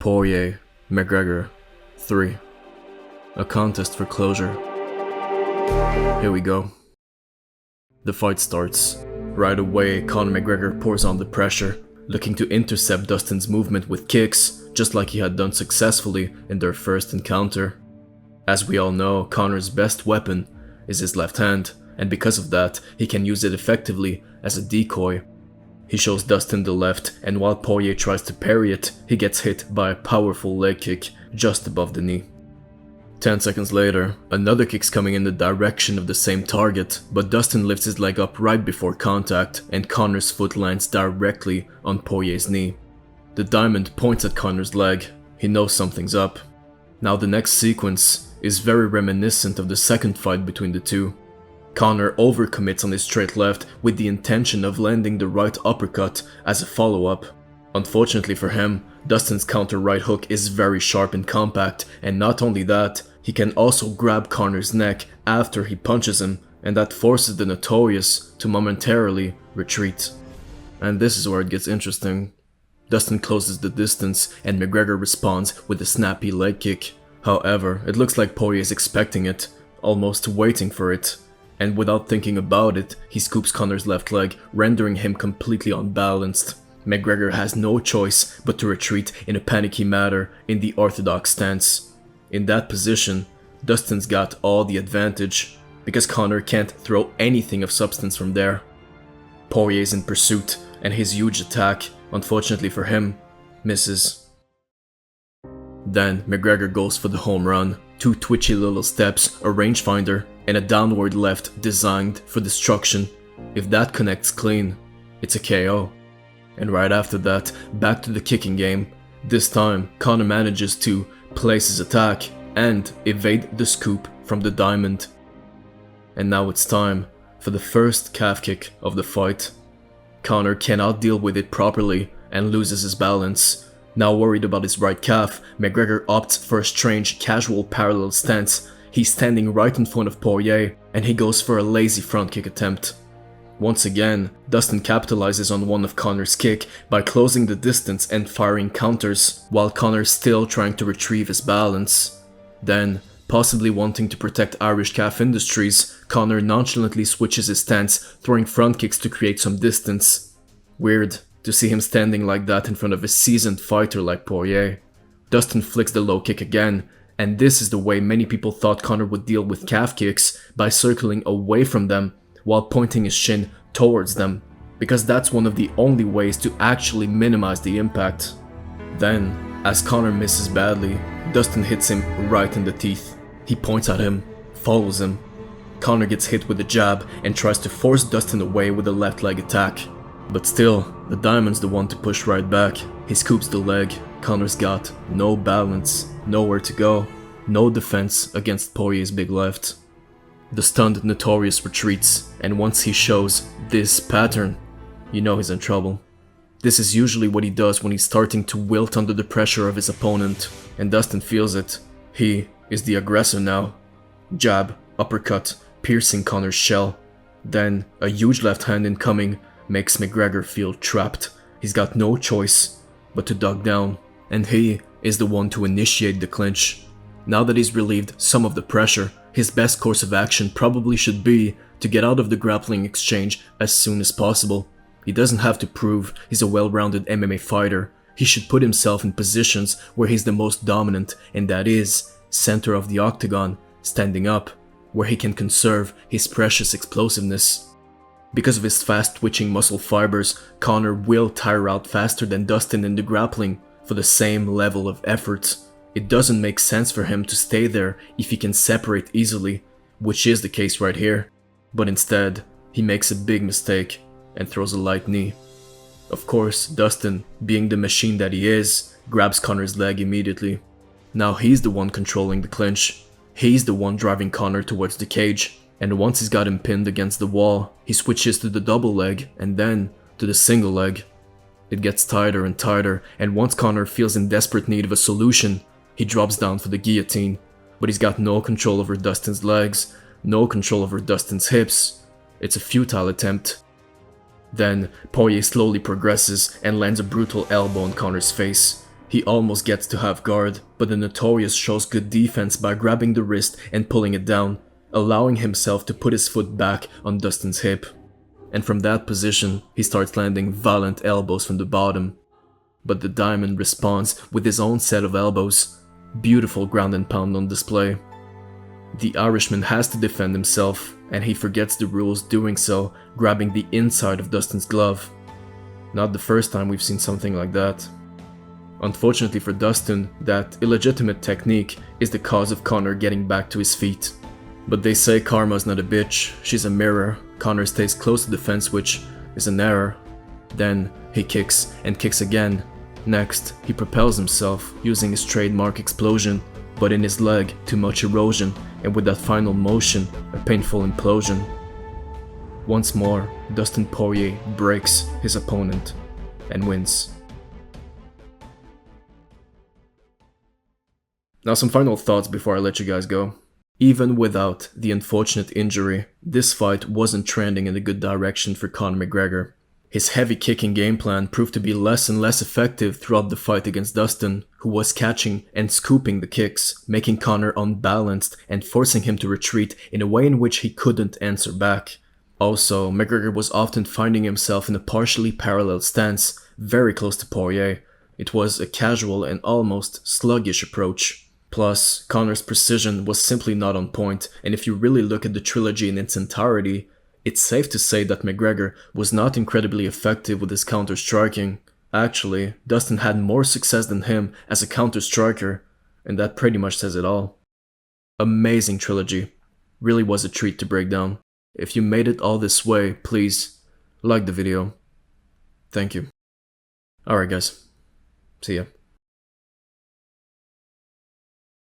Poirier, McGregor, 3. A contest for closure. Here we go. The fight starts. Right away, Conor McGregor pours on the pressure, looking to intercept Dustin's movement with kicks, just like he had done successfully in their first encounter. As we all know, Conor's best weapon is his left hand, and because of that, he can use it effectively as a decoy. He shows Dustin the left, and while Poirier tries to parry it, he gets hit by a powerful leg kick just above the knee. 10 seconds later, another kick's coming in the direction of the same target, but Dustin lifts his leg up right before contact, and Conor's foot lands directly on Poirier's knee. The diamond points at Conor's leg. He knows something's up. Now the next sequence is very reminiscent of the second fight between the two. Conor overcommits on his straight left with the intention of landing the right uppercut as a follow-up. Unfortunately for him, Dustin's counter right hook is very sharp and compact, and not only that, he can also grab Conor's neck after he punches him, and that forces the Notorious to momentarily retreat. And this is where it gets interesting. Dustin closes the distance and McGregor responds with a snappy leg kick. However, it looks like Poirier is expecting it, almost waiting for it. And without thinking about it, he scoops Conor's left leg, rendering him completely unbalanced. McGregor has no choice but to retreat in a panicky manner in the orthodox stance. In that position, Dustin's got all the advantage, because Conor can't throw anything of substance from there. Poirier's in pursuit, and his huge attack, unfortunately for him, misses. Then McGregor goes for the home run, 2 twitchy little steps, a rangefinder, and a downward left designed for destruction. If that connects clean, it's a KO. And right after that, back to the kicking game. This time, Conor manages to place his attack and evade the scoop from the diamond. And now it's time for the first calf kick of the fight. Conor cannot deal with it properly and loses his balance. Now worried about his right calf, McGregor opts for a strange casual parallel stance. He's standing right in front of Poirier, and he goes for a lazy front kick attempt. Once again, Dustin capitalizes on one of Conor's kick by closing the distance and firing counters, while Conor's still trying to retrieve his balance. Then, possibly wanting to protect Irish calf industries, Conor nonchalantly switches his stance, throwing front kicks to create some distance. Weird to see him standing like that in front of a seasoned fighter like Poirier. Dustin flicks the low kick again, and this is the way many people thought Conor would deal with calf kicks, by circling away from them while pointing his shin towards them, because that's one of the only ways to actually minimize the impact. Then, as Conor misses badly, Dustin hits him right in the teeth. He points at him, follows him. Conor gets hit with a jab and tries to force Dustin away with a left leg attack. But still, the diamond's the one to push right back. He scoops the leg. Conor's got no balance, nowhere to go, no defense against Poirier's big left. The stunned Notorious retreats, and once he shows this pattern, you know he's in trouble. This is usually what he does when he's starting to wilt under the pressure of his opponent, and Dustin feels it. He is the aggressor now. Jab, uppercut, piercing Conor's shell. Then, a huge left hand incoming makes McGregor feel trapped. He's got no choice but to duck down, and he is the one to initiate the clinch. Now that he's relieved some of the pressure, his best course of action probably should be to get out of the grappling exchange as soon as possible. He doesn't have to prove he's a well-rounded MMA fighter. He should put himself in positions where he's the most dominant, and that is center of the octagon, standing up, where he can conserve his precious explosiveness. Because of his fast-twitching muscle fibers, Conor will tire out faster than Dustin in the grappling for the same level of effort. It doesn't make sense for him to stay there if he can separate easily, which is the case right here. But instead, he makes a big mistake and throws a light knee. Of course, Dustin, being the machine that he is, grabs Conor's leg immediately. Now he's the one controlling the clinch. He's the one driving Conor towards the cage. And once he's got him pinned against the wall, he switches to the double leg and then to the single leg. It gets tighter and tighter, and once Conor feels in desperate need of a solution, he drops down for the guillotine. But he's got no control over Dustin's legs, no control over Dustin's hips. It's a futile attempt. Then, Poirier slowly progresses and lands a brutal elbow on Conor's face. He almost gets to half guard, but the Notorious shows good defense by grabbing the wrist and pulling it down, allowing himself to put his foot back on Dustin's hip. And from that position, he starts landing violent elbows from the bottom. But the Diamond responds with his own set of elbows. Beautiful ground and pound on display. The Irishman has to defend himself, and he forgets the rules doing so, grabbing the inside of Dustin's glove. Not the first time we've seen something like that. Unfortunately for Dustin, that illegitimate technique is the cause of Conor getting back to his feet. But they say karma's not a bitch, she's a mirror. Conor stays close to the fence, which is an error. Then he kicks and kicks again. Next, he propels himself using his trademark explosion, but in his leg, too much erosion, and with that final motion, a painful implosion. Once more, Dustin Poirier breaks his opponent and wins. Now some final thoughts before I let you guys go. Even without the unfortunate injury, this fight wasn't trending in a good direction for Conor McGregor. His heavy kicking game plan proved to be less and less effective throughout the fight against Dustin, who was catching and scooping the kicks, making Conor unbalanced and forcing him to retreat in a way in which he couldn't answer back. Also, McGregor was often finding himself in a partially parallel stance, very close to Poirier. It was a casual and almost sluggish approach. Plus, Conor's precision was simply not on point, and if you really look at the trilogy in its entirety, it's safe to say that McGregor was not incredibly effective with his counter-striking. Actually, Dustin had more success than him as a counter-striker, and that pretty much says it all. Amazing trilogy. Really was a treat to break down. If you made it all this way, please like the video. Thank you. Alright guys, see ya.